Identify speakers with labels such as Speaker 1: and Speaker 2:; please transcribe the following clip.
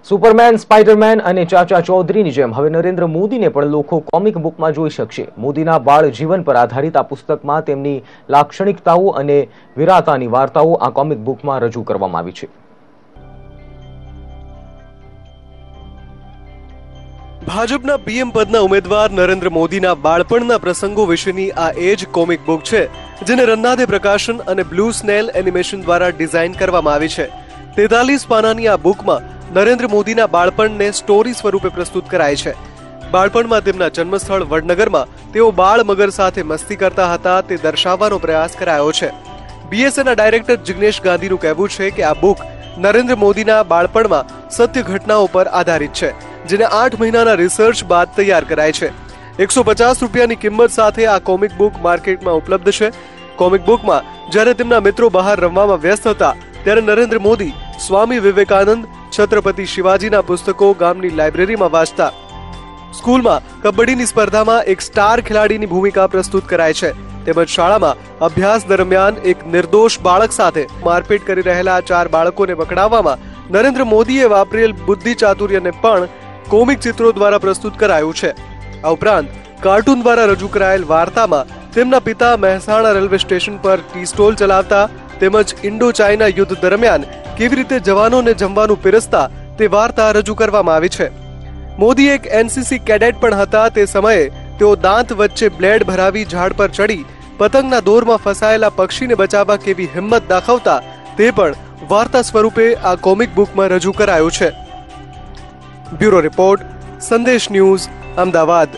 Speaker 1: Superman, Spider-Man અને ચાચા ચૌધરીની જેમ હવે નરેન્દ્ર મોદીને પણ લોકો કોમિક બુકમાં જોઈ શકશે। મોદીના બાળ જીવન પર આધારિત આ પુસ્તકમાં તેમની લાક્ષણિકતાઓ અને વીરતાની વાર્તાઓ આ કોમિક બુકમાં રજૂ કરવામાં આવી છે।
Speaker 2: ભાજપના પીએમ પદના ઉમેદવાર નરેન્દ્ર મોદીના બાળપણના પ્રસંગો વિશેની આ એ જ કોમિક બુક છે, જેને રન્નાદે પ્રકાશન અને બ્લુ સ્નેલ એનિમેશન દ્વારા ડિઝાઇન કરવામાં આવી છે। 43 પાનાની આ બુકમાં નરેન્દ્ર મોદીના બાળપણને સ્ટોરી સ્વરૂપે પ્રસ્તુત કરાય છે। બાળપણમાં તેમના જન્મસ્થળ વડનગરમાં તેઓ બાળ મગર સાથે મસ્તી કરતા હતા તે દર્શાવવાનો પ્રયાસ કરાયો છે। બીએસએના ડાયરેક્ટર જિગ્નેશ ગાંધીનું કહેવું છે કે આ બુક નરેન્દ્ર મોદીના બાળપણમાં સત્ય ઘટનાઓ પર આધારિત છે, જેને 8 મહિનાના રિસર્ચ બાદ તૈયાર કરાય છે। 150 રૂપિયાની કિંમત સાથે આ કોમિક બુક માર્કેટમાં ઉપલબ્ધ છે। કોમિક બુકમાં જ્યારે તેમના મિત્રો બહાર રમવામાં વ્યસ્ત હતા ત્યારે નરેન્દ્ર મોદી સ્વામી વિવેકાનંદ, છત્રપતિ શિવાજીના પુસ્તકો ગામની લાઇબ્રેરીમાં વાંચતા। સ્કૂલમાં કબડ્ડીની સ્પર્ધામાં એક સ્ટાર ખેલાડીની ભૂમિકા પ્રસ્તુત કરાય છે, તેમજ શાળામાં અભ્યાસ દરમિયાન એક નિર્દોષ બાળક સાથે મારપીટ કરી રહેલા 4 બાળકોને પકડાવવામાં નરેન્દ્ર મોદીએ વાપરેલ બુદ્ધિ ચાતુર્યને પણ કોમિક ચિત્રો દ્વારા પ્રસ્તુત કરાયું છે। આ ઉપરાંત કાર્ટૂન દ્વારા રજૂ કરાયેલ વાર્તામાં તેમના પિતા મહેસાણા રેલવે સ્ટેશન પર ટી સ્ટોલ ચલાવતા તેમજ ઇન્ડો ચાઇના યુદ્ધ દરમિયાન કેવી રીતે જવાનોને જમવાનું પીરસતા તે વાર્તા રજૂ કરવામાં આવી છે। મોદી એક એનસીસી કેડેટ પણ હતા। તે સમયે તેઓ દાંત વચ્ચે બ્લેડ ભરાવી ઝાડ પર ચડી પતંગના દોરમાં ફસાયેલા પક્ષીને બચાવવા કેવી હિંમત દાખવતા તે પણ વાર્તા સ્વરૂપે આ કોમિક બુકમાં રજૂ કરાયું છે। બ્યુરો રિપોર્ટ, સંદેશ ન્યૂઝ, અમદાવાદ।